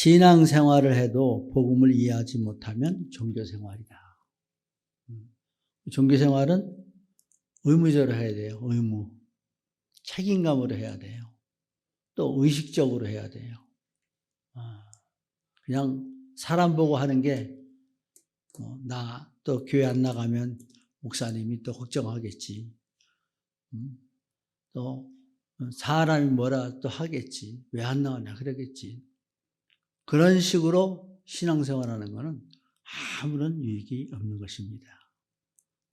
신앙생활을 해도 복음을 이해하지 못하면 종교생활이다. 종교생활은 의무적으로 해야 돼요. 의무. 책임감으로 해야 돼요. 또 의식적으로 해야 돼요. 그냥 사람 보고 하는 게 나 또 교회 안 나가면 목사님이 또 걱정하겠지. 또 사람이 뭐라 또 하겠지. 왜 안 나가냐 그러겠지. 그런 식으로 신앙생활하는 것은 아무런 유익이 없는 것입니다.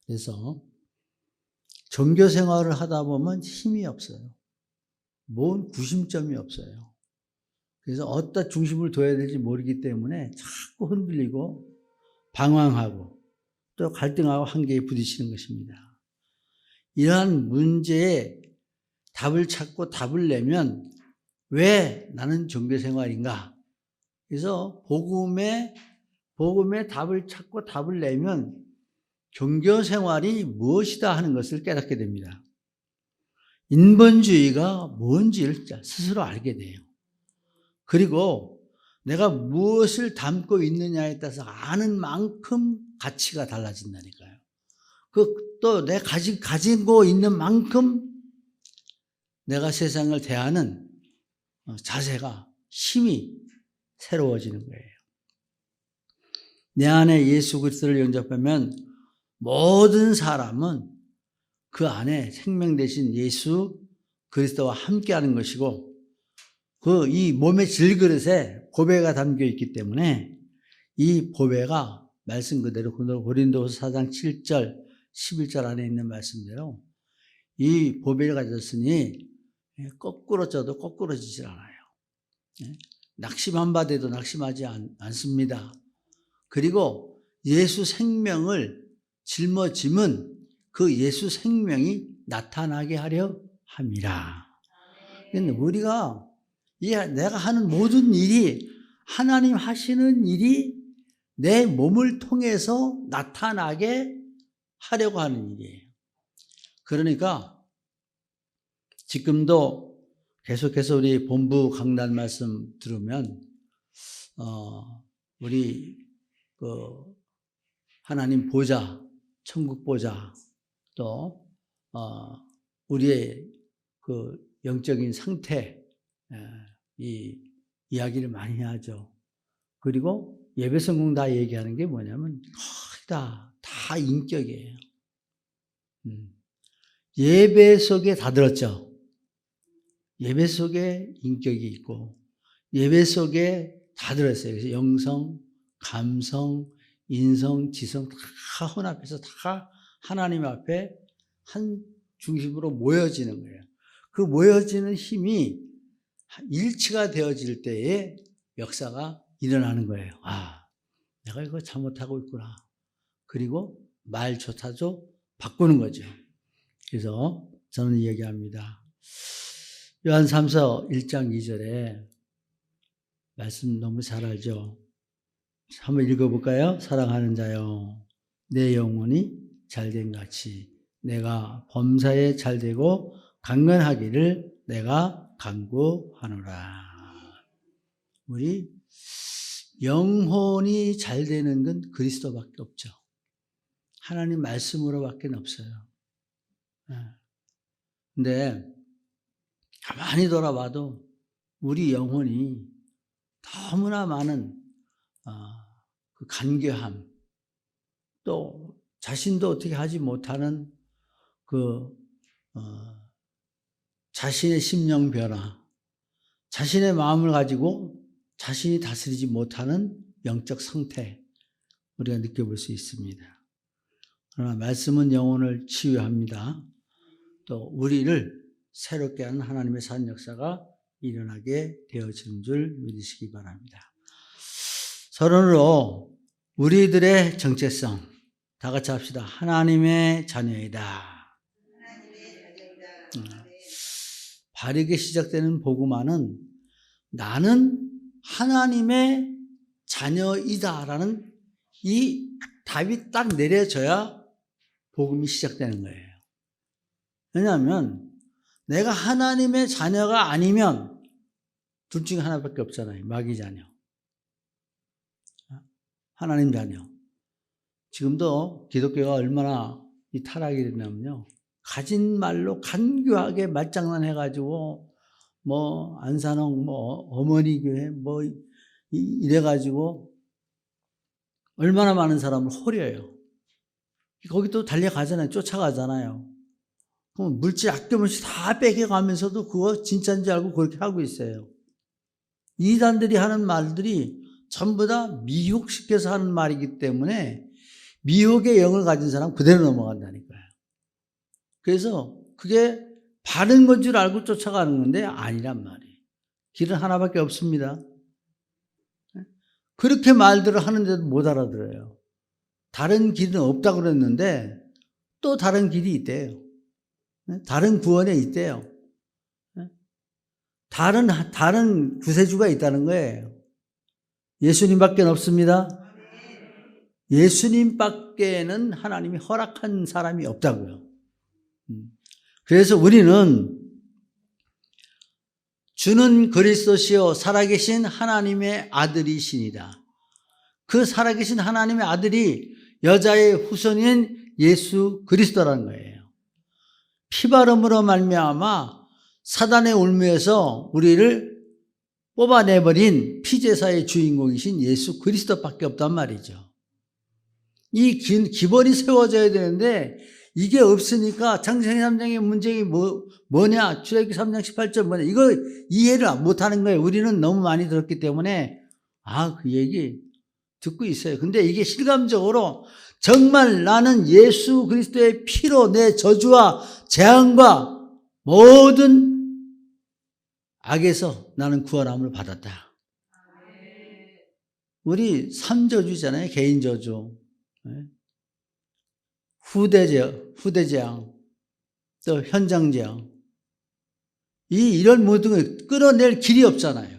그래서 종교생활을 하다 보면 힘이 없어요. 뭔 구심점이 없어요. 그래서 어디다 중심을 둬야 될지 모르기 때문에 자꾸 흔들리고 방황하고 또 갈등하고 한계에 부딪히는 것입니다. 이러한 문제에 답을 찾고 답을 내면 왜 나는 종교생활인가? 그래서 복음의 답을 찾고 답을 내면 종교생활이 무엇이다 하는 것을 깨닫게 됩니다. 인본주의가 뭔지를 스스로 알게 돼요. 그리고 내가 무엇을 담고 있느냐에 따라서 아는 만큼 가치가 달라진다니까요. 또 내가 가지고 있는 만큼 내가 세상을 대하는 자세가 힘이 새로워지는 거예요. 내 안에 예수 그리스도를 영접하면 모든 사람은 그 안에 생명 되신 예수 그리스도와 함께하는 것이고 이 몸의 질그릇에 보배가 담겨 있기 때문에 이 보배가 말씀 그대로 고린도서 4장 7절 11절 안에 있는 말씀대로 이 보배를 가졌으니 거꾸로 쪄도 거꾸로지질 않아요. 낙심한 바 돼도 낙심하지 않습니다. 그리고 예수 생명을 짊어짐은 그 예수 생명이 나타나게 하려 함이라. 근데 우리가 내가 하는 모든 일이 하나님 하시는 일이 내 몸을 통해서 나타나게 하려고 하는 일이에요. 그러니까 지금도 계속해서 우리 본부 강단 말씀 들으면 우리 하나님 보좌, 천국 보좌 또 우리의 영적인 상태 이 이야기를 많이 하죠. 그리고 예배 성공 다 얘기하는 게 뭐냐면 거의 다 인격이에요. 예배 속에 다 들었죠. 예배 속에 인격이 있고 예배 속에 다 들었어요. 그래서 영성, 감성, 인성, 지성 다 혼합해서 다 하나님 앞에 한 중심으로 모여지는 거예요. 그 모여지는 힘이 일치가 되어질 때에 역사가 일어나는 거예요. 내가 이거 잘못하고 있구나. 그리고 말조차도 바꾸는 거죠. 그래서 저는 얘기합니다. 요한 3서 1장 2절에 말씀 너무 잘 알죠. 한번 읽어볼까요? 사랑하는 자여 내 영혼이 잘된 같이 내가 범사에 잘되고 강건하기를 내가 간구하노라. 우리 영혼이 잘 되는 건 그리스도밖에 없죠. 하나님 말씀으로밖에 없어요. 근데 가만히 돌아봐도 우리 영혼이 너무나 많은 그 간교함, 또 자신도 어떻게 하지 못하는 자신의 심령 변화, 자신의 마음을 가지고 자신이 다스리지 못하는 영적 상태 우리가 느껴볼 수 있습니다. 그러나 말씀은 영혼을 치유합니다. 또 우리를 새롭게 하는 하나님의 산 역사가 일어나게 되어지는 줄 믿으시기 바랍니다. 서론으로 우리들의 정체성 다 같이 합시다. 하나님의 자녀이다. 바르게 시작되는 복음화는 나는 하나님의 자녀이다라는 이 답이 딱 내려져야 복음이 시작되는 거예요. 왜냐하면 내가 하나님의 자녀가 아니면 둘 중에 하나밖에 없잖아요. 마귀 자녀. 하나님 자녀. 지금도 기독교가 얼마나 이 타락이 됐냐면요. 가진 말로 간교하게 말장난해가지고, 뭐, 안산홍, 뭐, 어머니 교회, 뭐, 이래가지고, 얼마나 많은 사람을 호려요. 거기 또 달려가잖아요. 쫓아가잖아요. 그럼 물질 아낌없이 다 뺏겨가면서도 그거 진짜인지 알고 그렇게 하고 있어요. 이단들이 하는 말들이 전부 다 미혹시켜서 하는 말이기 때문에 미혹의 영을 가진 사람 그대로 넘어간다니까요. 그래서 그게 바른 건 줄 알고 쫓아가는 건데 아니란 말이에요. 길은 하나밖에 없습니다. 그렇게 말들을 하는데도 못 알아들어요. 다른 길은 없다고 그랬는데 또 다른 길이 있대요. 다른 구원에 있대요. 다른 구세주가 있다는 거예요. 예수님밖에 없습니다. 예수님밖에는 하나님이 허락한 사람이 없다고요. 그래서 우리는 주는 그리스도시요 살아계신 하나님의 아들이시니라. 그 살아계신 하나님의 아들이 여자의 후손인 예수 그리스도라는 거예요. 피바름으로 말미암아 사단의 울무에서 우리를 뽑아내버린 피제사의 주인공이신 예수 그리스도밖에 없단 말이죠. 이 기본이 세워져야 되는데 이게 없으니까 창세기 3장의 문제가 뭐냐, 출애굽기 3장 18절 뭐냐, 이거 이해를 못하는 거예요. 우리는 너무 많이 들었기 때문에 그 얘기 듣고 있어요. 근데 이게 실감적으로 정말 나는 예수 그리스도의 피로 내 저주와 재앙과 모든 악에서 나는 구원함을 받았다. 우리 3저주잖아요. 개인 저주, 후대재앙, 또 현장재앙. 이런 모든 걸 끌어낼 길이 없잖아요.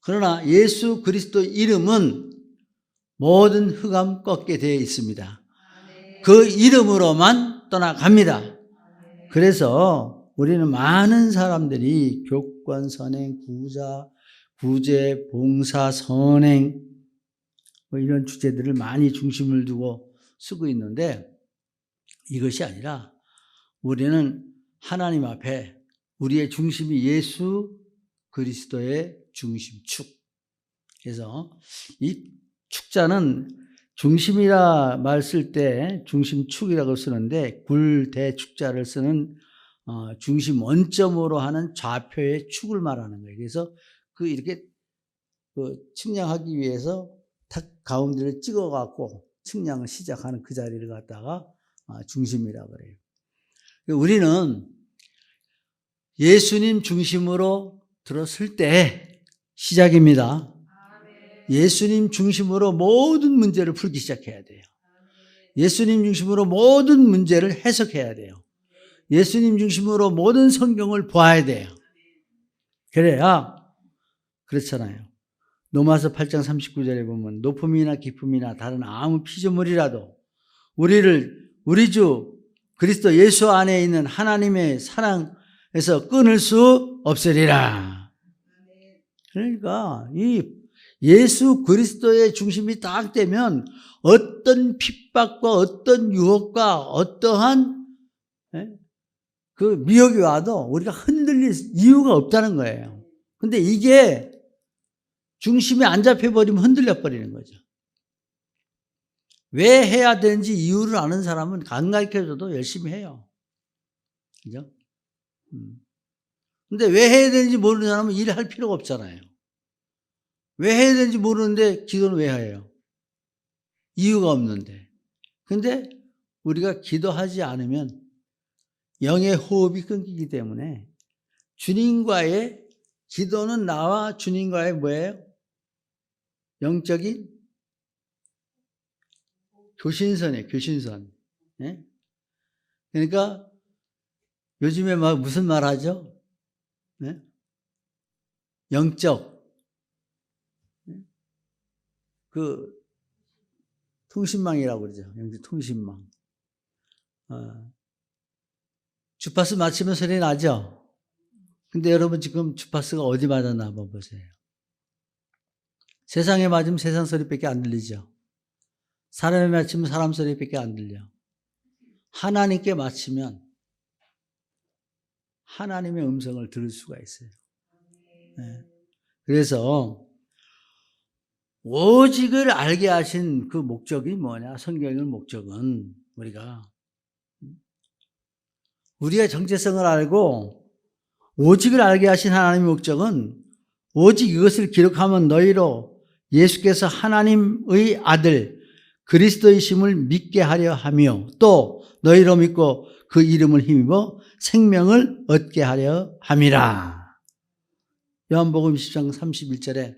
그러나 예수 그리스도 이름은 모든 흑암 꺾게 되어 있습니다. 그 이름으로만 떠나갑니다. 그래서 우리는 많은 사람들이 교권, 선행, 구제, 봉사, 선행 뭐 이런 주제들을 많이 중심을 두고 쓰고 있는데 이것이 아니라 우리는 하나님 앞에 우리의 중심이 예수 그리스도의 중심축. 그래서 이 축자는 중심이라 말 쓸 때 중심축이라고 쓰는데 굴대축자를 쓰는 중심 원점으로 하는 좌표의 축을 말하는 거예요. 그래서 이렇게 측량하기 위해서 탁 가운데를 찍어갖고 측량을 시작하는 그 자리를 갖다가 중심이라고 그래요. 우리는 예수님 중심으로 들었을 때 시작입니다. 예수님 중심으로 모든 문제를 풀기 시작해야 돼요. 예수님 중심으로 모든 문제를 해석해야 돼요. 예수님 중심으로 모든 성경을 보아야 돼요. 그래야 그렇잖아요. 로마서 8장 39절에 보면 높음이나 깊음이나 다른 아무 피조물이라도 우리 주 그리스도 예수 안에 있는 하나님의 사랑에서 끊을 수 없으리라. 그러니까 이 예수 그리스도의 중심이 딱 되면 어떤 핍박과 어떤 유혹과 어떠한 그 미혹이 와도 우리가 흔들릴 이유가 없다는 거예요. 근데 이게 중심이 안 잡혀버리면 흔들려 버리는 거죠. 왜 해야 되는지 이유를 아는 사람은 안 가르쳐줘도 열심히 해요. 그죠? 근데 왜 해야 되는지 모르는 사람은 일할 필요가 없잖아요. 왜 해야 되는지 모르는데 기도는 왜 해요? 이유가 없는데. 근데 우리가 기도하지 않으면 영의 호흡이 끊기기 때문에 주님과의 기도는 나와 주님과의 뭐예요? 영적인 교신선이에요. 교신선. 네? 그러니까 요즘에 막 무슨 말 하죠? 네? 영적 통신망이라고 그러죠. 영적 통신망. 주파수 맞추면 소리 나죠? 근데 여러분 지금 주파수가 어디 맞았나 한번 보세요. 세상에 맞으면 세상 소리밖에 안 들리죠. 사람에 맞으면 사람 소리밖에 안 들려. 하나님께 맞추면 하나님의 음성을 들을 수가 있어요. 네. 그래서 오직을 알게 하신 그 목적이 뭐냐? 성경의 목적은 우리가 정체성을 알고 오직을 알게 하신 하나님의 목적은 오직 이것을 기록하면 너희로 예수께서 하나님의 아들 그리스도이심을 믿게 하려 하며 또 너희로 믿고 그 이름을 힘입어 생명을 얻게 하려 함이라. 요한복음 10장 31절에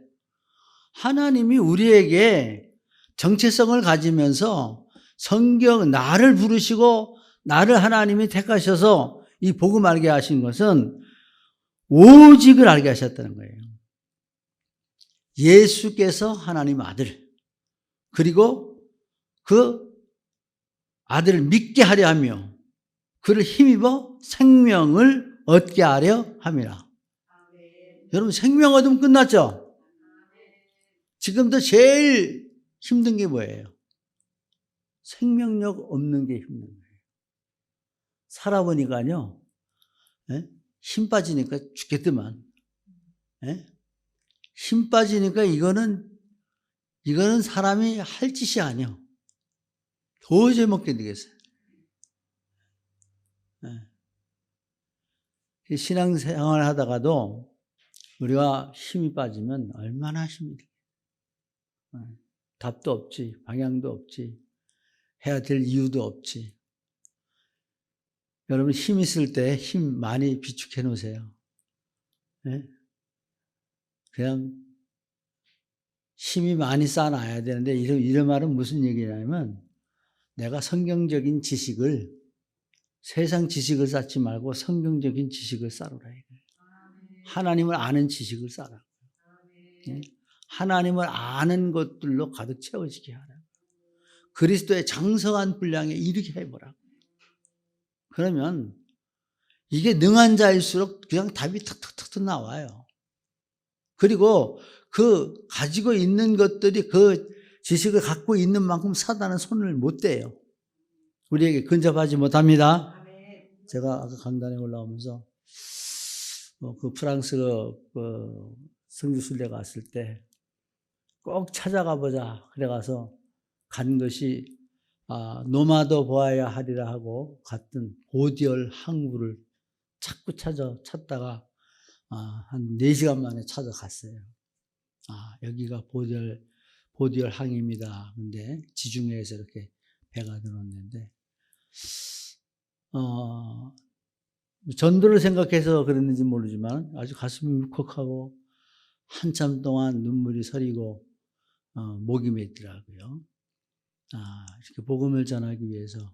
하나님이 우리에게 정체성을 가지면서 성경 나를 부르시고 나를 하나님이 택하셔서 이 복음 알게 하신 것은 오직을 알게 하셨다는 거예요. 예수께서 하나님 아들 그리고 그 아들을 믿게 하려 하며 그를 힘입어 생명을 얻게 하려 함이라. 여러분 생명 얻으면 끝났죠? 지금도 제일 힘든 게 뭐예요? 생명력 없는 게 힘든 거예요. 살아보니까요, 힘 빠지니까 죽겠더만. 힘 빠지니까 이거는 사람이 할 짓이 아니야. 도저히 못 견디겠어요. 신앙생활 하다가도 우리가 힘이 빠지면 얼마나 힘이 들어요. 답도 없지, 방향도 없지, 해야 될 이유도 없지. 여러분 힘 있을 때 힘 많이 비축해 놓으세요. 그냥 힘이 많이 쌓아놔야 되는데 이런 말은 무슨 얘기냐면 내가 성경적인 지식을 세상 지식을 쌓지 말고 성경적인 지식을 쌓으라. 하나님을 아는 지식을 쌓으라. 하나님을 아는 것들로 가득 채워지게 하라. 그리스도의 장성한 분량에 이르게 해보라. 그러면 이게 능한 자일수록 그냥 답이 탁탁탁 나와요. 그리고 그 가지고 있는 것들이 그 지식을 갖고 있는 만큼 사단은 손을 못 대요. 우리에게 근접하지 못합니다. 제가 아까 강단에 올라오면서 그 프랑스 그 성지순례 갔을 때 꼭 찾아가 보자. 그래 가서 간 것이 노마도 보아야 하리라 하고 갔던 보디얼 항구를 자꾸 찾다가 한 4시간 만에 찾아갔어요. 여기가 보디얼 항입니다. 근데 지중해에서 이렇게 배가 들어왔는데 전도를 생각해서 그랬는지 모르지만 아주 가슴이 울컥하고 한참 동안 눈물이 서리고 목이 맺더라고요. 이렇게 복음을 전하기 위해서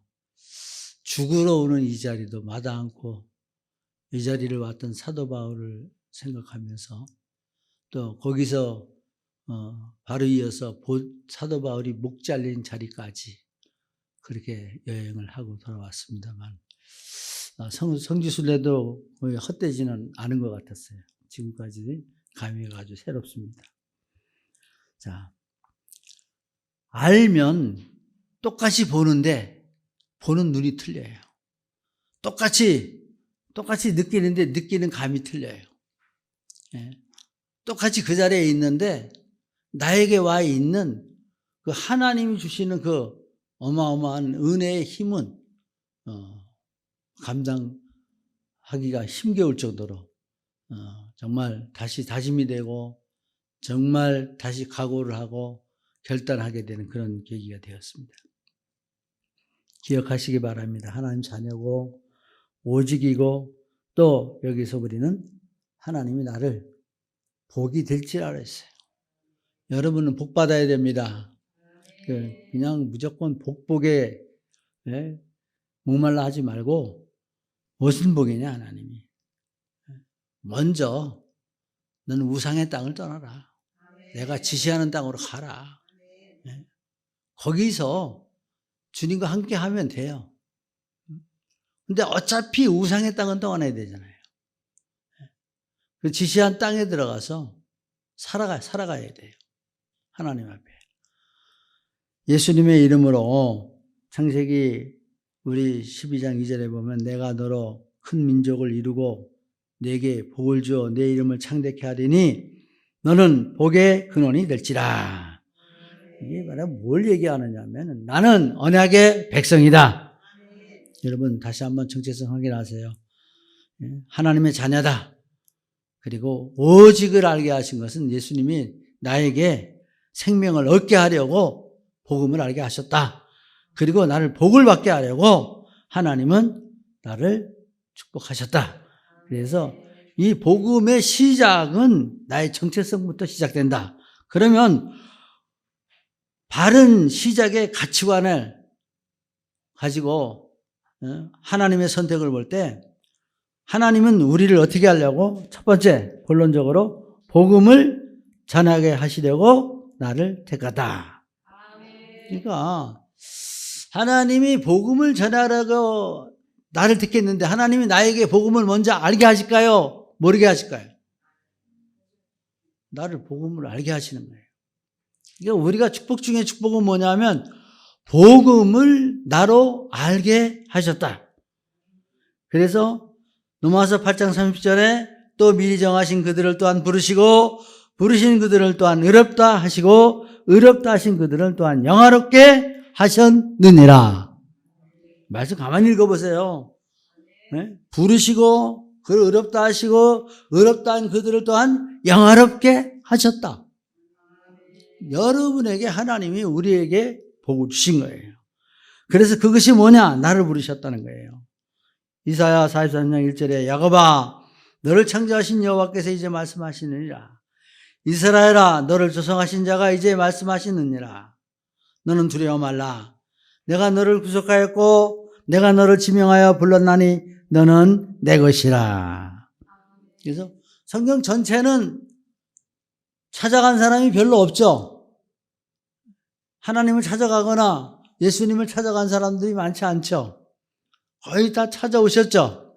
죽으러 오는 이 자리도 마다 않고 이 자리를 왔던 사도 바울을 생각하면서 또 거기서 바로 이어서 사도 바울이 목 잘린 자리까지 그렇게 여행을 하고 돌아왔습니다만 성지순례도 거의 헛되지는 않은 것 같았어요. 지금까지 감회가 아주 새롭습니다. 자, 알면 똑같이 보는데 보는 눈이 틀려요. 똑같이 느끼는데 느끼는 감이 틀려요. 똑같이 그 자리에 있는데 나에게 와 있는 그 하나님이 주시는 그 어마어마한 은혜의 힘은 감당하기가 힘겨울 정도로 정말 다시 다짐이 되고 정말 다시 각오를 하고 결단하게 되는 그런 계기가 되었습니다. 기억하시기 바랍니다. 하나님 자녀고 오직이고 또 여기서 우리는 하나님이 나를 복이 될지라 했어요. 여러분은 복 받아야 됩니다. 그냥 무조건 복에 목말라 하지 말고 무슨 복이냐 하나님이. 먼저 너는 우상의 땅을 떠나라. 내가 지시하는 땅으로 가라. 거기서 주님과 함께 하면 돼요. 근데 어차피 우상의 땅은 떠나야 되잖아요. 그 지시한 땅에 들어가서 살아가야 돼요. 하나님 앞에. 예수님의 이름으로 창세기 우리 12장 2절에 보면 내가 너로 큰 민족을 이루고 내게 복을 주어 내 이름을 창대케 하리니 너는 복의 근원이 될지라. 이게 말하면 뭘 얘기하느냐 하면 나는 언약의 백성이다. 여러분 다시 한번 정체성 확인하세요. 하나님의 자녀다. 그리고 오직을 알게 하신 것은 예수님이 나에게 생명을 얻게 하려고 복음을 알게 하셨다. 그리고 나를 복을 받게 하려고 하나님은 나를 축복하셨다. 그래서 이 복음의 시작은 나의 정체성부터 시작된다. 그러면 바른 시작의 가치관을 가지고 하나님의 선택을 볼 때 하나님은 우리를 어떻게 하려고? 첫 번째, 본론적으로 복음을 전하게 하시려고 나를 택하다. 그러니까 하나님이 복음을 전하려고 나를 택했는데 하나님이 나에게 복음을 먼저 알게 하실까요? 모르게 하실까요? 나를 복음을 알게 하시는 거예요. 그러니까 우리가 축복 중에 축복은 뭐냐면 복음을 나로 알게 하셨다. 그래서 로마서 8장 30절에 또 미리 정하신 그들을 또한 부르시고 부르신 그들을 또한 의롭다 하시고 의롭다 하신 그들을 또한 영화롭게 하셨느니라. 말씀 가만히 읽어보세요. 네? 부르시고 그를 의롭다 하시고 의롭다 한 그들을 또한 영화롭게 하셨다. 여러분에게 하나님이 우리에게 복을 주신 거예요. 그래서 그것이 뭐냐? 나를 부르셨다는 거예요. 이사야 43장 1절에 야곱아 너를 창조하신 여호와께서 이제 말씀하시느니라. 이스라엘아 너를 조성하신 자가 이제 말씀하시느니라. 너는 두려워 말라. 내가 너를 구속하였고 내가 너를 지명하여 불렀나니 너는 내 것이라. 그래서 성경 전체는 찾아간 사람이 별로 없죠. 하나님을 찾아가거나 예수님을 찾아간 사람들이 많지 않죠. 거의 다 찾아오셨죠.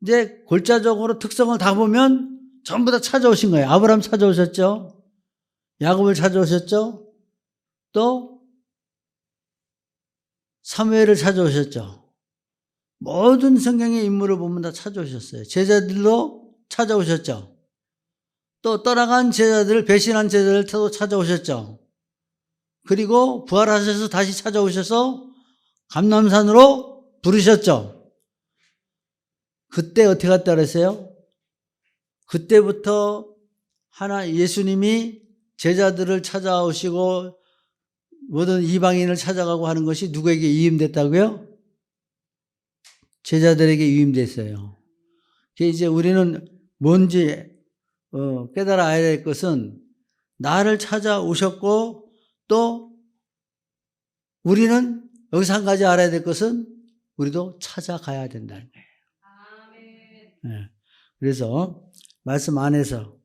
이제 골자적으로 특성을 다 보면 전부 다 찾아오신 거예요. 아브라함 찾아오셨죠. 야곱을 찾아오셨죠. 또 사무엘을 찾아오셨죠. 모든 성경의 인물을 보면 다 찾아오셨어요. 제자들도 찾아오셨죠. 또 떠나간 제자들, 배신한 제자들 또 찾아오셨죠. 그리고 부활하셔서 다시 찾아오셔서 감람산으로 부르셨죠. 그때 어떻게 갔다 그랬어요? 그때부터 예수님이 제자들을 찾아오시고 모든 이방인을 찾아가고 하는 것이 누구에게 위임됐다고요? 제자들에게 위임됐어요. 이제 우리는 뭔지 깨달아야 될 것은 나를 찾아오셨고 또 우리는 여기서 한 가지 알아야 될 것은 우리도 찾아가야 된다는 거예요. 네. 그래서 말씀 안에서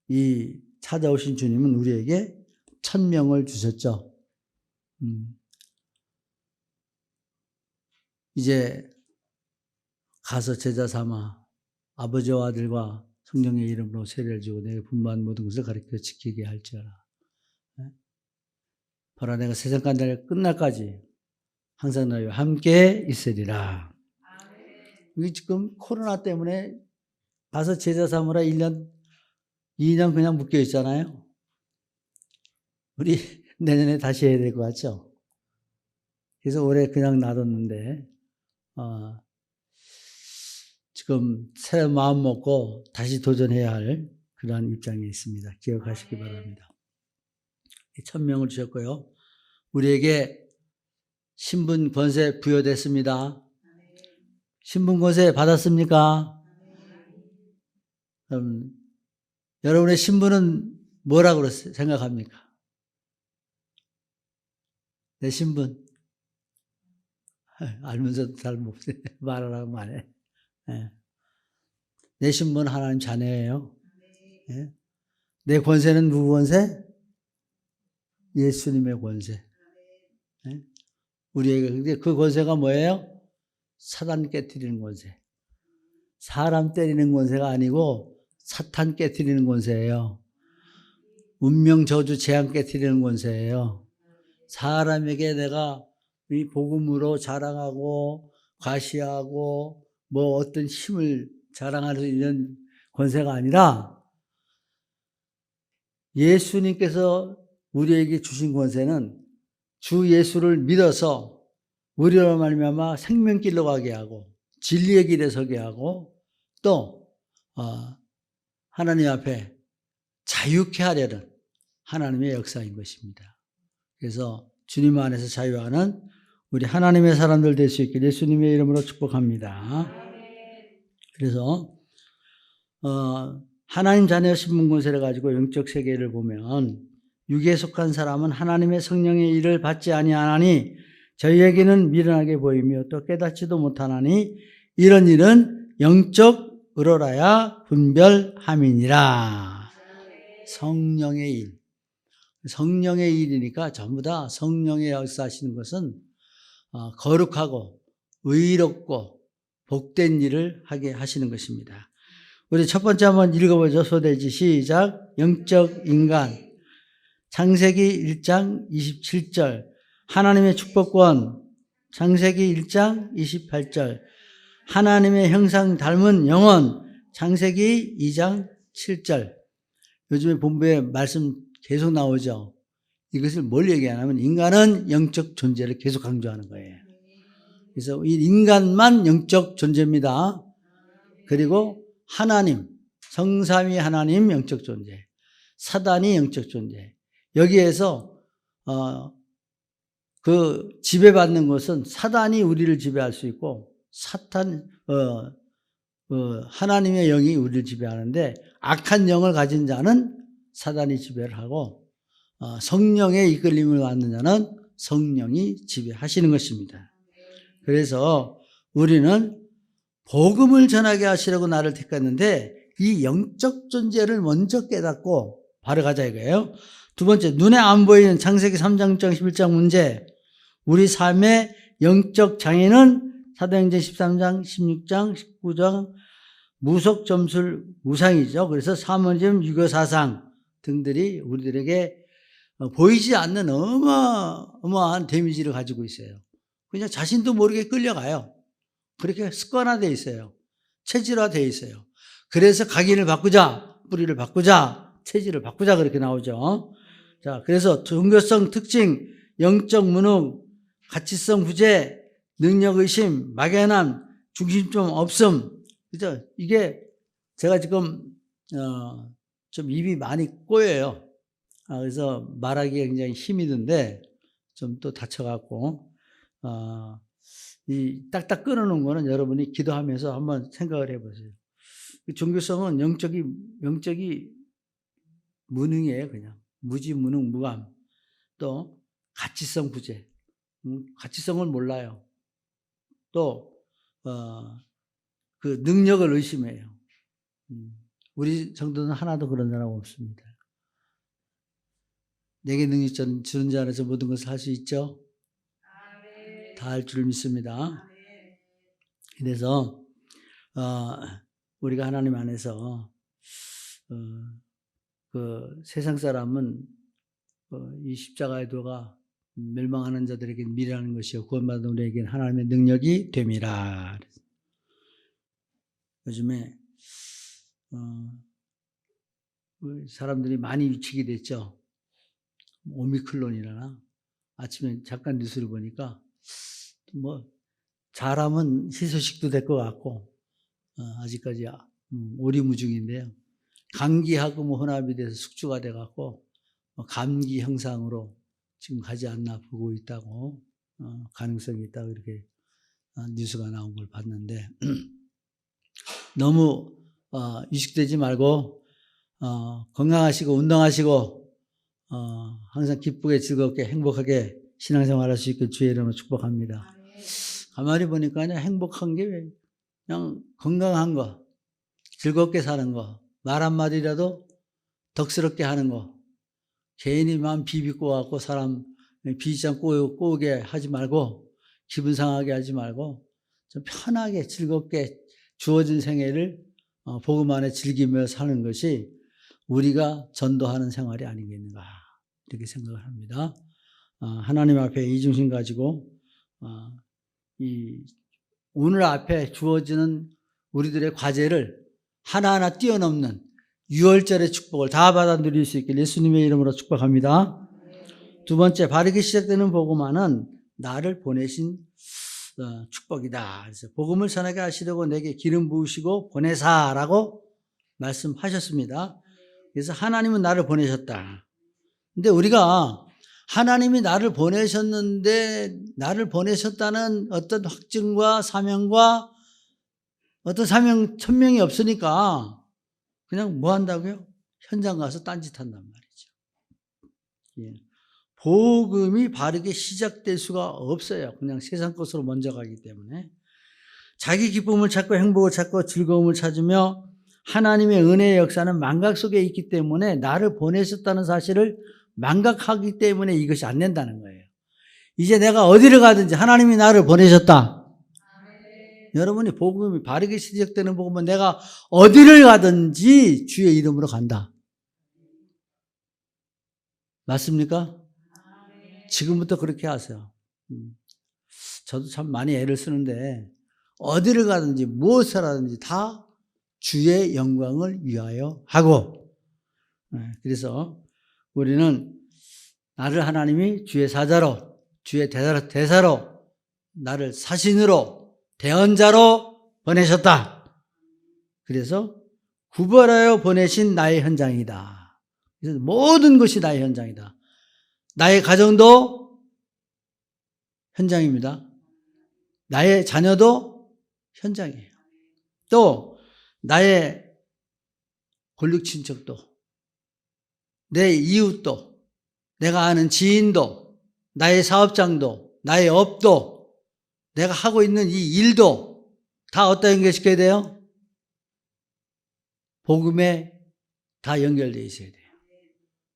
이 찾아오신 주님은 우리에게 천명을 주셨죠. 이제 가서 제자 삼아 아버지와 아들과 성령의 이름으로 세례를 주고 내게 분부한 모든 것을 가르쳐 지키게 할지어라. 보라 내가 세상 간날 끝날까지 항상 너희와 함께 있으리라. 이게 지금 코로나 때문에 가서 제자 삼으라 1년, 2년 그냥 묶여 있잖아요. 우리 내년에 다시 해야 될 것 같죠? 그래서 올해 그냥 놔뒀는데 지금 새로운 마음 먹고 다시 도전해야 할 그러한 입장에 있습니다. 기억하시기 바랍니다. 천명을 주셨고요. 우리에게 신분 권세 부여됐습니다. 신분 권세 받았습니까? 여러분의 신분은 뭐라고 생각합니까? 내 신분. 알면서도 잘 못 말하라고 안 해. 내 신분은 하나님 자녀예요. 내 권세는 누구 권세? 예수님의 권세. 우리에게 그 권세가 뭐예요? 사단 깨트리는 권세. 사람 때리는 권세가 아니고 사탄 깨트리는 권세예요. 운명 저주 재앙 깨뜨리는 권세예요. 사람에게 내가 이 복음으로 자랑하고 과시하고 뭐 어떤 힘을 자랑할 수 있는 권세가 아니라 예수님께서 우리에게 주신 권세는 주 예수를 믿어서 우리로 말미암아 생명길로 가게 하고 진리의 길에 서게 하고 또 하나님 앞에 자유케 하려는 하나님의 역사인 것입니다. 그래서 주님 안에서 자유하는 우리 하나님의 사람들 될 수 있게 예수님의 이름으로 축복합니다. 그래서 하나님 자녀 신분 권세를 가지고 영적 세계를 보면 육에 속한 사람은 하나님의 성령의 일을 받지 아니하나니 저희에게는 미련하게 보이며 또 깨닫지도 못하나니 이런 일은 영적으로라야 분별함이니라. 성령의 일. 성령의 일이니까 전부 다 성령의 역사하시는 것은 거룩하고 의롭고 복된 일을 하게 하시는 것입니다. 우리 첫 번째 한번 읽어보죠. 소대지 시작. 영적 인간. 창세기 1장 27절. 하나님의 축복권. 창세기 1장 28절. 하나님의 형상 닮은 영혼. 창세기 2장 7절. 요즘에 본부에 말씀 계속 나오죠. 이것을 뭘 얘기하냐면 인간은 영적 존재를 계속 강조하는 거예요. 그래서 이 인간만 영적 존재입니다. 그리고 하나님, 성삼위 하나님 영적 존재, 사단이 영적 존재. 여기에서 그 지배받는 것은 사단이 우리를 지배할 수 있고 하나님의 영이 우리를 지배하는데 악한 영을 가진 자는 사단이 지배를 하고 성령의 이끌림을 받는 자는 성령이 지배하시는 것입니다. 그래서 우리는 복음을 전하게 하시려고 나를 택했는데 이 영적 존재를 먼저 깨닫고 바로 가자 이거예요. 두 번째, 눈에 안 보이는 창세기 3장 11장 문제. 우리 삶의 영적 장애는 사도행전 13장 16장 19장 무속 점술 우상이죠. 그래서 사모님 유교사상 등들이 우리들에게 보이지 않는 어마어마한 데미지를 가지고 있어요. 그냥 자신도 모르게 끌려가요. 그렇게 습관화되어 있어요. 체질화되어 있어요. 그래서 각인을 바꾸자, 뿌리를 바꾸자, 체질을 바꾸자 그렇게 나오죠. 자, 그래서 종교성 특징, 영적 무능, 가치성 부재, 능력 의심, 막연함, 중심점 없음. 그죠? 이게 제가 지금 좀 입이 많이 꼬여요. 그래서 말하기가 굉장히 힘이 든데 좀 또 다쳐갖고 이 딱딱 끊어놓은 거는 여러분이 기도하면서 한번 생각을 해보세요. 종교성은 영적이 무능이에요. 그냥 무지무능 무감. 또 가치성 부재. 가치성을 몰라요. 또 그 능력을 의심해요. 우리 정도는 하나도 그런 사람 없습니다. 내게 능력 주는 자 안에서 모든 것을 할 수 있죠. 다 할 줄 믿습니다. 그래서 우리가 하나님 안에서 그 세상 사람은 이 십자가의 도가 멸망하는 자들에게 미래하는 것이요 구원받은 우리에게는 하나님의 능력이 됨이라. 요즘에 사람들이 많이 위축이 됐죠. 오미클론이라나. 아침에 잠깐 뉴스를 보니까 뭐 잘하면 희소식도 될 것 같고 아직까지 오리무중인데요. 감기하고 뭐 혼합이 돼서 숙주가 돼갖고 감기 형상으로 지금 가지 않나 보고 있다고 가능성이 있다고 이렇게 뉴스가 나온 걸 봤는데 너무 위축되지 말고 건강하시고 운동하시고 항상 기쁘게 즐겁게 행복하게 신앙생활할 수 있게 주의 이름으로 축복합니다. 가만히 보니까 그냥 행복한 게 그냥 건강한 거, 즐겁게 사는 거, 말 한마디라도 덕스럽게 하는 거, 괜히 마음 비비고 갖고 사람 비장 꼬우게 하지 말고 기분 상하게 하지 말고 좀 편하게 즐겁게 주어진 생애를 복음 안에 즐기며 사는 것이 우리가 전도하는 생활이 아니겠는가 이렇게 생각을 합니다. 하나님 앞에 이중심 가지고 오늘 앞에 주어지는 우리들의 과제를 하나하나 뛰어넘는 6월절의 축복을 다 받아 누릴 수 있길 예수님의 이름으로 축복합니다. 두 번째, 바르게 시작되는 복음화는 나를 보내신 축복이다. 그래서 복음을 전하게 하시려고 내게 기름 부으시고 보내사라고 말씀하셨습니다. 그래서 하나님은 나를 보내셨다. 근데 우리가 하나님이 나를 보내셨는데 나를 보내셨다는 어떤 확증과 사명과 어떤 사명 천명이 없으니까 그냥 뭐 한다고요? 현장 가서 딴짓한단 말이죠. 예. 복음이 바르게 시작될 수가 없어요. 그냥 세상 것으로 먼저 가기 때문에. 자기 기쁨을 찾고 행복을 찾고 즐거움을 찾으며 하나님의 은혜의 역사는 망각 속에 있기 때문에 나를 보내셨다는 사실을 망각하기 때문에 이것이 안 된다는 거예요. 이제 내가 어디를 가든지 하나님이 나를 보내셨다. 여러분이 복음이 바르게 시작되는 복음은 내가 어디를 가든지 주의 이름으로 간다. 맞습니까? 지금부터 그렇게 하세요. 저도 참 많이 애를 쓰는데 어디를 가든지 무엇을 하든지 다 주의 영광을 위하여 하고, 그래서 우리는 나를 하나님이 주의 사자로, 주의 대사로, 나를 사신으로, 대언자로 보내셨다. 그래서 구별하여 보내신 나의 현장이다. 그래서 모든 것이 나의 현장이다. 나의 가정도 현장입니다. 나의 자녀도 현장이에요. 또 나의 권력 친척도, 내 이웃도, 내가 아는 지인도, 나의 사업장도, 나의 업도, 내가 하고 있는 이 일도 다 어디다 연결시켜야 돼요? 복음에 다 연결되어 있어야 돼요.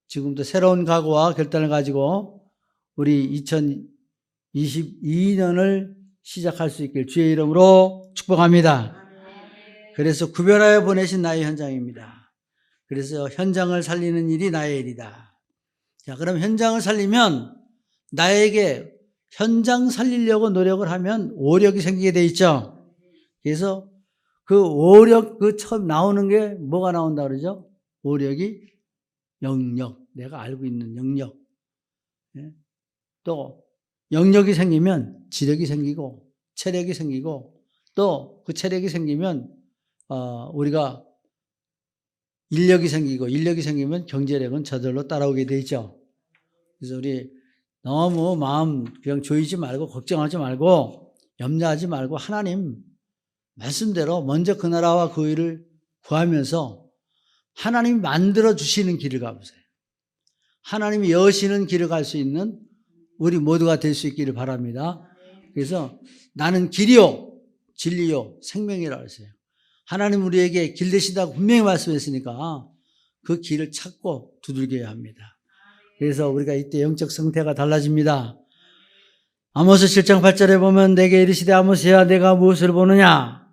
지금도 새로운 각오와 결단을 가지고 우리 2022년을 시작할 수 있길 주의 이름으로 축복합니다. 그래서 구별하여 보내신 나의 현장입니다. 그래서 현장을 살리는 일이 나의 일이다. 자, 그럼 현장을 살리면 나에게 현장 살리려고 노력을 하면 오력이 생기게 돼 있죠. 그래서 그 오력, 그 처음 나오는 게 뭐가 나온다 그러죠? 오력이 영역, 내가 알고 있는 영역. 또 영역이 생기면 지력이 생기고 체력이 생기고 또 그 체력이 생기면 우리가 인력이 생기고 인력이 생기면 경제력은 저절로 따라오게 돼 있죠. 그래서 우리 너무 마음 그냥 조이지 말고 걱정하지 말고 염려하지 말고 하나님 말씀대로 먼저 그 나라와 그 의를 구하면서 하나님이 만들어 주시는 길을 가보세요. 하나님이 여시는 길을 갈 수 있는 우리 모두가 될 수 있기를 바랍니다. 그래서 나는 길이요 진리요 생명이라고 했어요. 하나님 우리에게 길 되신다고 분명히 말씀했으니까 그 길을 찾고 두들겨야 합니다. 그래서 우리가 이때 영적 상태가 달라집니다. 아모스 7장 8절에 보면 내게 이르시되 아모스야 내가 무엇을 보느냐?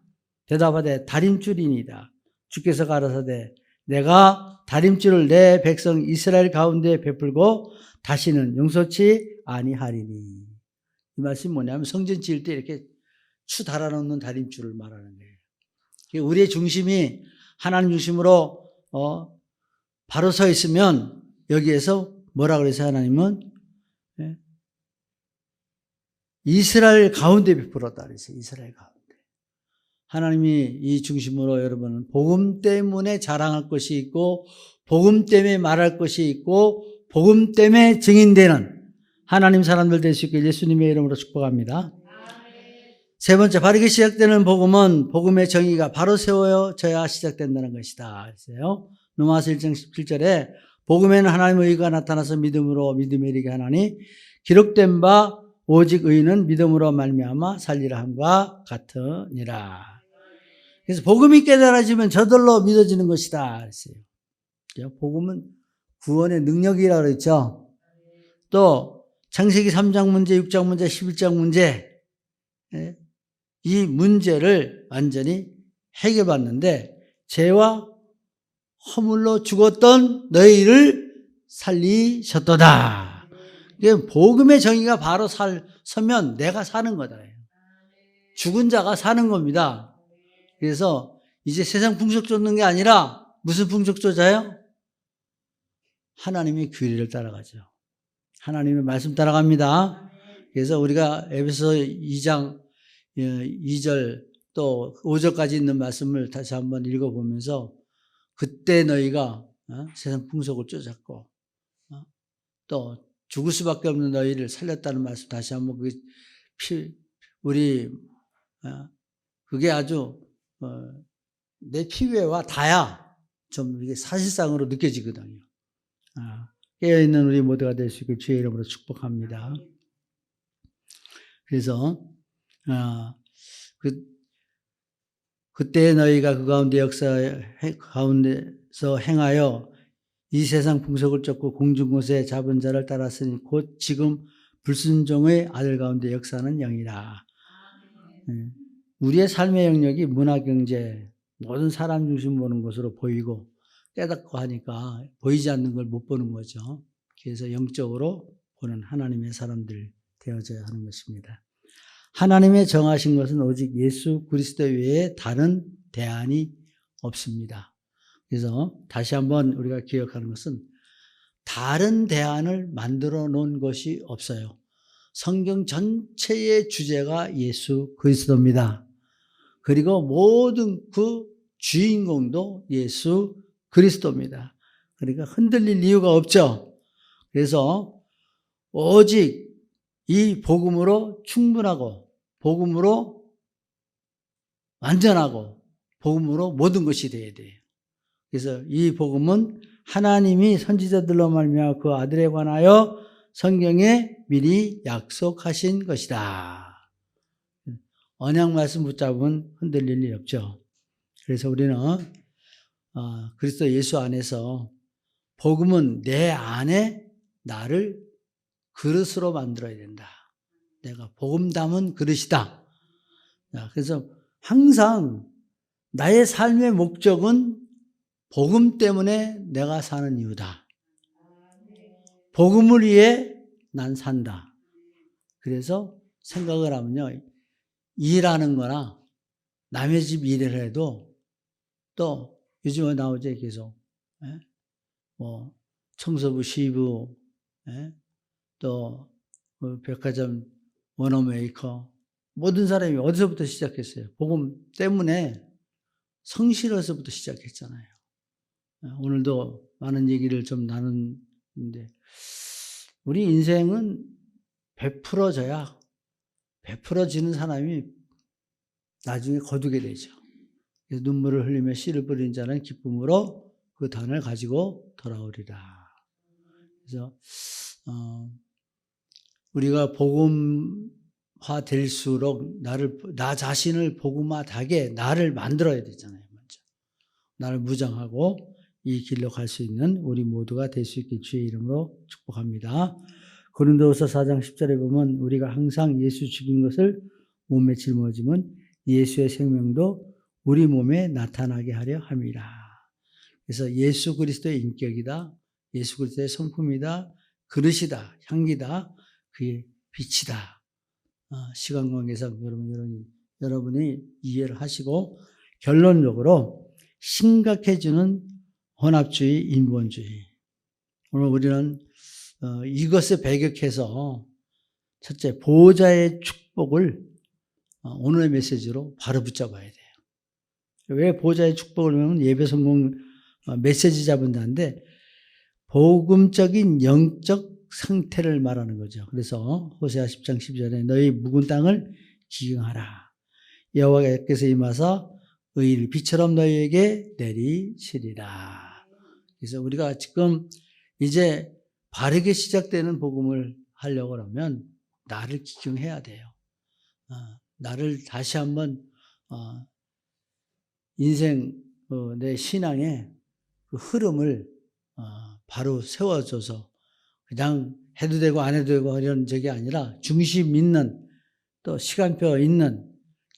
대답하되 다림줄이니이다. 주께서 가라사대 내가 다림줄을 내 백성 이스라엘 가운데 베풀고 다시는 용서치 아니하리니. 이 말씀이 뭐냐면 성전 지을 때 이렇게 추 달아놓는 다림줄을 말하는 거예요. 우리의 중심이 하나님 중심으로 바로 서 있으면 여기에서 뭐라 그래서 하나님은 이스라엘 가운데 베풀었다 그랬어요. 이스라엘 가운데. 하나님이 이 중심으로 여러분은 복음 때문에 자랑할 것이 있고 복음 때문에 말할 것이 있고 복음 때문에 증인되는 하나님 사람들 될 수 있게 예수님의 이름으로 축복합니다. 세 번째, 바르게 시작되는 복음은 복음의 정의가 바로 세워져야 시작된다는 것이다. 그랬어요. 로마서 1장 17절에 복음에는 하나님의 의가 나타나서 믿음으로 믿음에 이르게 하나니 기록된 바 오직 의는 믿음으로 말미암아 살리라 함과 같으니라. 그래서 복음이 깨달아지면 저절로 믿어지는 것이다. 그랬어요. 복음은 구원의 능력이라고 그랬죠. 또 창세기 3장 문제, 6장 문제, 11장 문제, 이 문제를 완전히 해결받는데 죄와 허물로 죽었던 너희를 살리셨도다. 이게 복음의 정의가 바로 서면 내가 사는 거다. 죽은 자가 사는 겁니다. 그래서 이제 세상 풍속 쫓는 게 아니라 무슨 풍속 쫓아요? 하나님의 규례를 따라가죠. 하나님의 말씀 따라갑니다. 그래서 우리가 에베소 2장 2절 또 5절까지 있는 말씀을 다시 한번 읽어보면서 그때 너희가 세상 풍속을 쫓았고 또 죽을 수밖에 없는 너희를 살렸다는 말씀 다시 한번 우리 그게 아주 내 피부와 다야 좀 이게 사실상으로 느껴지거든요. 깨어있는 우리 모두가 될 수 있게 주의 이름으로 축복합니다. 그래서 그때 너희가 그 가운데 역사 가운데서 행하여 이 세상 풍속을 쫓고 공중 곳에 잡은 자를 따랐으니 곧 지금 불순종의 아들 가운데 역사하는 영이라. 우리의 삶의 영역이 문화, 경제, 모든 사람 중심 보는 것으로 보이고 깨닫고 하니까 보이지 않는 걸 못 보는 거죠. 그래서 영적으로 보는 하나님의 사람들 되어져야 하는 것입니다. 하나님의 정하신 것은 오직 예수 그리스도 외에 다른 대안이 없습니다. 그래서 다시 한번 우리가 기억하는 것은 다른 대안을 만들어 놓은 것이 없어요. 성경 전체의 주제가 예수 그리스도입니다. 그리고 모든 그 주인공도 예수 그리스도입니다. 그러니까 흔들릴 이유가 없죠. 그래서 오직 이 복음으로 충분하고 복음으로 완전하고 복음으로 모든 것이 되어야 돼요. 그래서 이 복음은 하나님이 선지자들로 말미암아 그 아들에 관하여 성경에 미리 약속하신 것이다. 언약 말씀 붙잡으면 흔들릴 일 없죠. 그래서 우리는 그리스도 예수 안에서 복음은 내 안에 나를 그릇으로 만들어야 된다. 내가 복음 담은 그릇이다. 그래서 항상 나의 삶의 목적은 복음 때문에 내가 사는 이유다. 복음을 위해 난 산다. 그래서 생각을 하면요. 일하는 거나 남의 집 일을 해도 또 요즘에 나오죠. 계속. 청소부, 시부, 또 백화점 원어메이커 모든 사람이 어디서부터 시작했어요? 복음 때문에 성실해서부터 시작했잖아요. 오늘도 많은 얘기를 좀 나누는데 우리 인생은 베풀어지는 사람이 나중에 거두게 되죠. 그래서 눈물을 흘리며 씨를 뿌리는 자는 기쁨으로 그 단을 가지고 돌아오리라. 그래서 우리가 복음화 될수록 나 자신을 복음화하게 나를 만들어야 되잖아요. 먼저 나를 무장하고 이 길로 갈 수 있는 우리 모두가 될 수 있게 주의 이름으로 축복합니다. 고린도후서 4장 10절에 보면 우리가 항상 예수 죽인 것을 몸에 짊어지면 예수의 생명도 우리 몸에 나타나게 하려 함이라. 그래서 예수 그리스도의 인격이다. 예수 그리스도의 성품이다. 그릇이다. 향기다. 그의 빛이다. 시간 관계상 여러분이 이해를 하시고 결론적으로 심각해지는 혼합주의, 인본주의. 오늘 우리는 이것에 배격해서 첫째, 보호자의 축복을 오늘의 메시지로 바로 붙잡아야 돼요. 왜 보호자의 축복을 하면 예배 성공 메시지 잡은다는데 복음적인 영적 상태를 말하는 거죠. 그래서 호세아 10장 12절에 너희 묵은 땅을 기경하라. 여호와께서 임하사 의를 비처럼 너희에게 내리시리라. 그래서 우리가 지금 이제 바르게 시작되는 복음을 하려고 하면 나를 기경해야 돼요. 나를 다시 한번 인생 내 신앙의 그 흐름을 바로 세워줘서 그냥 해도 되고 안 해도 되고 이런 적이 아니라 중심 있는 또 시간표 있는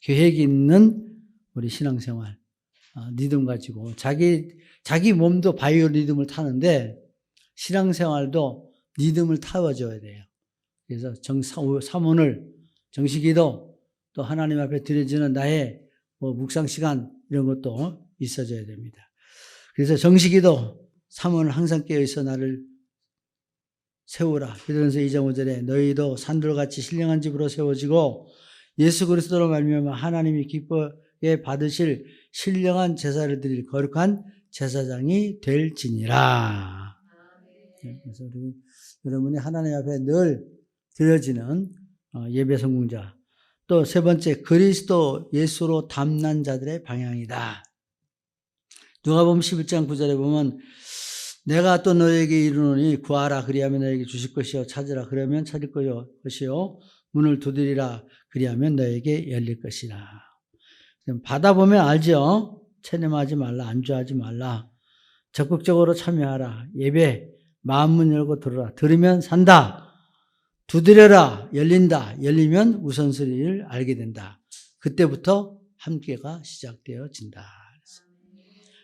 계획이 있는 우리 신앙생활 리듬 가지고 자기 몸도 바이오 리듬을 타는데 신앙생활도 리듬을 타워줘야 돼요. 그래서 사모늘, 정식기도 또 하나님 앞에 드려지는 나의 묵상 시간 이런 것도 있어줘야 됩니다. 그래서 정식기도 사모는 항상 깨어있어 나를 세우라. 베드로전서 2장 5절에 너희도 산돌같이 신령한 집으로 세워지고 예수 그리스도로 말미암아 하나님이 기쁘게 받으실 신령한 제사를 드릴 거룩한 제사장이 될지니라. 그래서 여러분이 하나님 앞에 늘 드려지는 예배 성공자. 또 세 번째, 그리스도 예수로 담난 자들의 방향이다. 누가복음 11장 9절에 보면 내가 또 너에게 이르노니 구하라 그리하면 너에게 주실 것이요 찾으라 그러면 찾을 것이요 문을 두드리라 그리하면 너에게 열릴 것이라. 받아보면 알죠. 체념하지 말라, 안주하지 말라. 적극적으로 참여하라. 예배 마음문 열고 들어라. 들으면 산다. 두드려라. 열린다. 열리면 우선순위를 알게 된다. 그때부터 함께가 시작되어진다.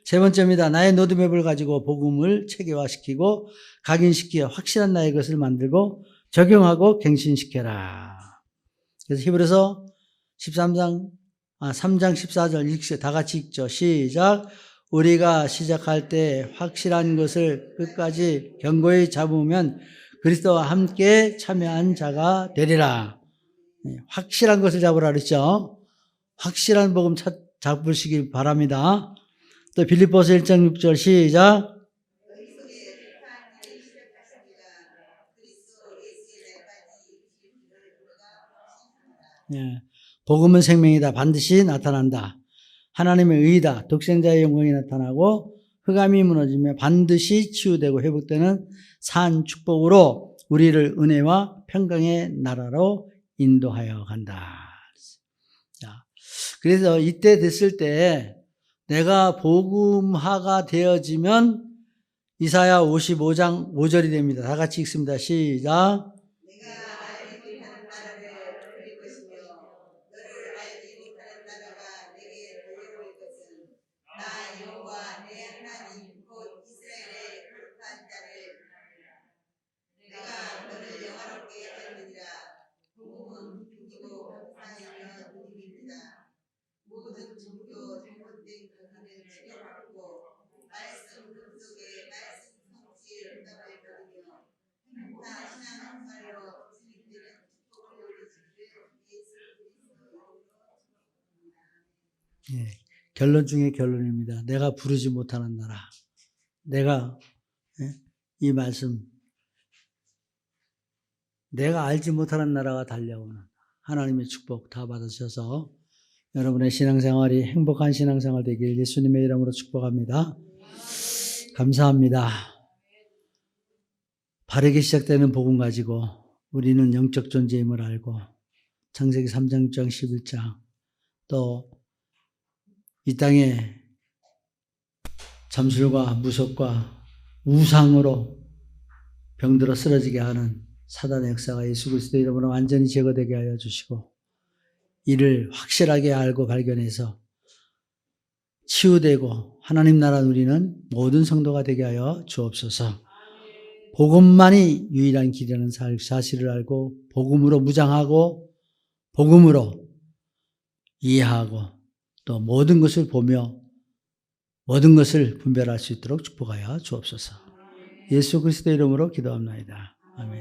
세 번째입니다. 나의 로드맵을 가지고 복음을 체계화시키고 각인시켜 확실한 나의 것을 만들고 적용하고 갱신시켜라. 그래서 히브리서 3장 14절 읽으세요. 다 같이 읽죠. 시작. 우리가 시작할 때 확실한 것을 끝까지 견고히 잡으면 그리스도와 함께 참여한 자가 되리라. 확실한 것을 잡으라 그랬죠. 확실한 복음 잡으시길 바랍니다. 또 빌립보서 1장 6절 시작. 예, 복음은 생명이다. 반드시 나타난다. 하나님의 의다. 독생자의 영광이 나타나고 흑암이 무너지며 반드시 치유되고 회복되는 산 축복으로 우리를 은혜와 평강의 나라로 인도하여 간다. 자, 그래서 이때 됐을 때 내가 복음화가 되어지면 이사야 55장 5절이 됩니다. 다 같이 읽습니다. 시작. 내가 알지 못하는 나라를 드릴 것이며 너를 알지 못하는 나라가 내게 달려올 것은 나 여호와 내 하나님 곧 이스라엘의 거룩한 자를 내가 너를 영화롭게 하느니라. 복음은 죽이고 상이며 누님입니다. 모든 종교 잘못된 가기는 치료받고 말씀 속에 말씀 성취의 응답을 받으며 행복한 신앙생활로 진행되는 축복을 누리시기를 예수 그리스도 이름으로 축복합니다. 예, 결론 중에 결론입니다. 내가 부르지 못하는 나라. 내가 이 말씀 내가 알지 못하는 나라가 달려오는 하나님의 축복 다 받으셔서 여러분의 신앙생활이 행복한 신앙생활 되길 예수님의 이름으로 축복합니다. 감사합니다. 바르게 시작되는 복음 가지고 우리는 영적 존재임을 알고 창세기 3장 6장 11장 또 이 땅에 잠술과 무속과 우상으로 병들어 쓰러지게 하는 사단의 역사가 예수 그리스도의 이름으로 완전히 제거되게 하여 주시고 이를 확실하게 알고 발견해서 치유되고 하나님 나라 누리는 모든 성도가 되게 하여 주옵소서. 복음만이 유일한 길이라는 사실을 알고 복음으로 무장하고 복음으로 이해하고 또 모든 것을 보며 모든 것을 분별할 수 있도록 축복하여 주옵소서. 예수 그리스도의 이름으로 기도합니다.